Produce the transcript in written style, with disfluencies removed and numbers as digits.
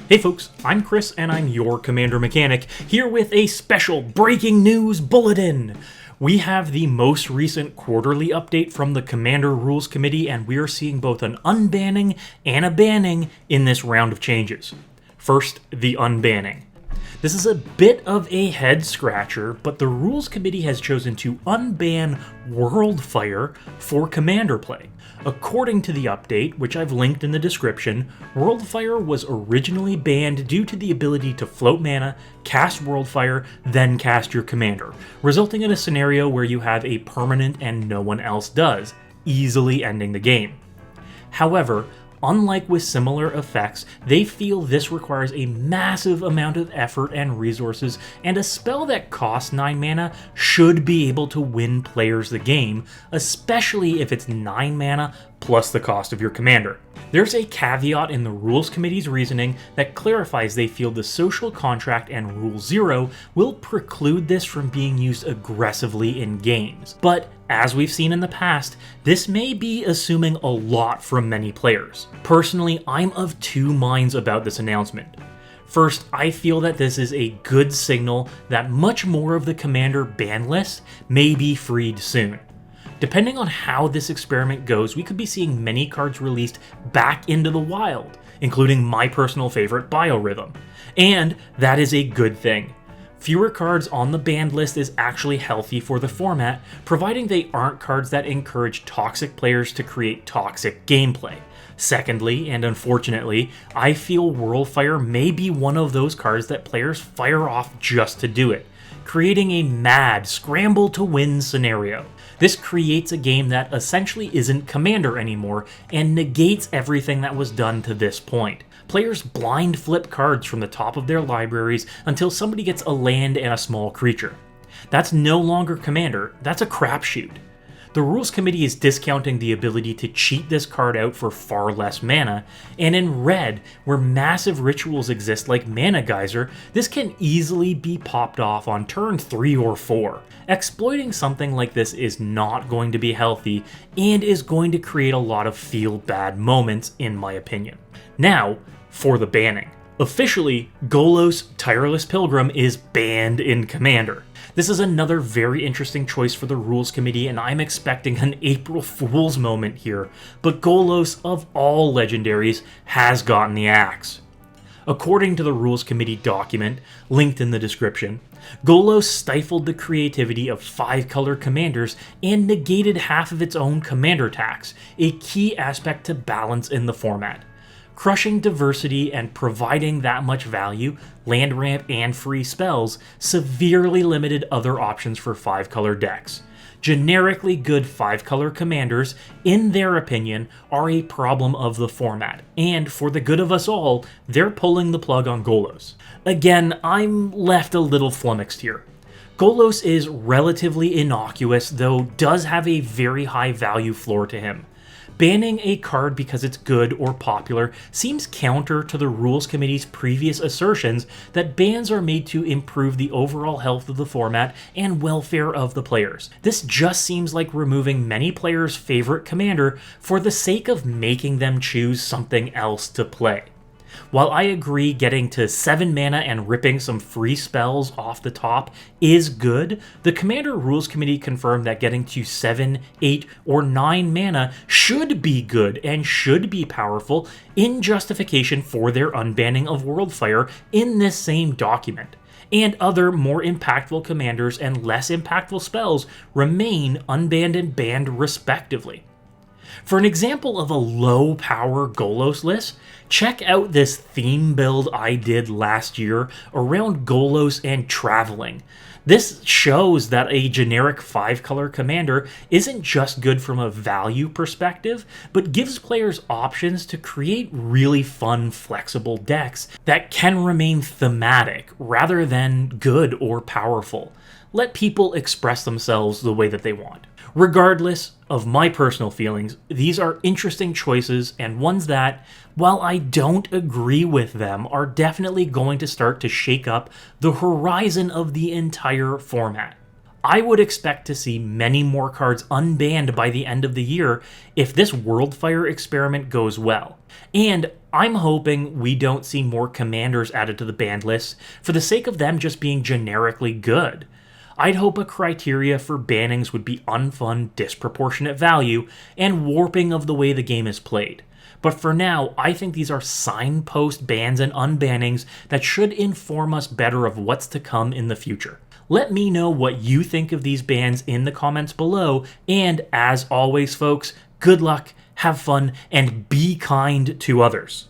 Hey folks, I'm Chris and I'm your Commander Mechanic, here with a special breaking news bulletin. We have the most recent quarterly update from the Commander Rules Committee, and we are seeing both an unbanning and a banning in this round of changes. First, the unbanning. This is a bit of a head scratcher, but the Rules Committee has chosen to unban Worldfire for Commander play. According to the update, which I've linked in the description, Worldfire was originally banned due to the ability to float mana, cast Worldfire, then cast your commander, resulting in a scenario where you have a permanent and no one else does, easily ending the game. However, unlike with similar effects, they feel this requires a massive amount of effort and resources, and a spell that costs 9 mana should be able to win players the game, especially if it's 9 mana plus the cost of your commander. There's a caveat in the Rules Committee's reasoning that clarifies they feel the social contract and Rule 0 will preclude this from being used aggressively in games. But as we've seen in the past, this may be assuming a lot from many players. Personally, I'm of two minds about this announcement. First, I feel that this is a good signal that much more of the Commander ban list may be freed soon. Depending on how this experiment goes, we could be seeing many cards released back into the wild, including my personal favorite, Biorhythm. And that is a good thing. Fewer cards on the banned list is actually healthy for the format, providing they aren't cards that encourage toxic players to create toxic gameplay. Secondly, and unfortunately, I feel Worldfire may be one of those cards that players fire off just to do it, creating a mad scramble to win scenario. This creates a game that essentially isn't Commander anymore and negates everything that was done to this point. Players blind flip cards from the top of their libraries until somebody gets a land and a small creature. That's no longer Commander, that's a crapshoot. The Rules Committee is discounting the ability to cheat this card out for far less mana, and in red, where massive rituals exist like Mana Geyser, this can easily be popped off on turn 3 or 4. Exploiting something like this is not going to be healthy, and is going to create a lot of feel-bad moments, in my opinion. Now, for the banning. Officially, Golos Tireless Pilgrim is banned in Commander. This is another very interesting choice for the Rules Committee, and I'm expecting an April Fool's moment here, but Golos, of all legendaries, has gotten the axe. According to the Rules Committee document, linked in the description, Golos stifled the creativity of 5-color commanders and negated half of its own commander tax, a key aspect to balance in the format. Crushing diversity and providing that much value, land ramp and free spells, severely limited other options for 5-color decks. Generically good 5-color commanders, in their opinion, are a problem of the format, and for the good of us all, they're pulling the plug on Golos. Again, I'm left a little flummoxed here. Golos is relatively innocuous, though does have a very high value floor to him. Banning a card because it's good or popular seems counter to the Rules Committee's previous assertions that bans are made to improve the overall health of the format and welfare of the players. This just seems like removing many players' favorite commander for the sake of making them choose something else to play. While I agree getting to 7 mana and ripping some free spells off the top is good, the Commander Rules Committee confirmed that getting to 7, 8, or 9 mana should be good and should be powerful in justification for their unbanning of Worldfire in this same document. And other more impactful commanders and less impactful spells remain unbanned and banned respectively. For an example of a low-power Golos list, check out this theme build I did last year around Golos and traveling. This shows that a generic 5-color commander isn't just good from a value perspective, but gives players options to create really fun, flexible decks that can remain thematic rather than good or powerful. Let people express themselves the way that they want. Regardless of my personal feelings, these are interesting choices and ones that, while I don't agree with them, are definitely going to start to shake up the horizon of the entire format. I would expect to see many more cards unbanned by the end of the year if this Worldfire experiment goes well. And I'm hoping we don't see more commanders added to the banned list for the sake of them just being generically good. I'd hope a criteria for bannings would be unfun, disproportionate value, and warping of the way the game is played. But for now, I think these are signpost bans and unbannings that should inform us better of what's to come in the future. Let me know what you think of these bans in the comments below, and as always folks, good luck, have fun, and be kind to others.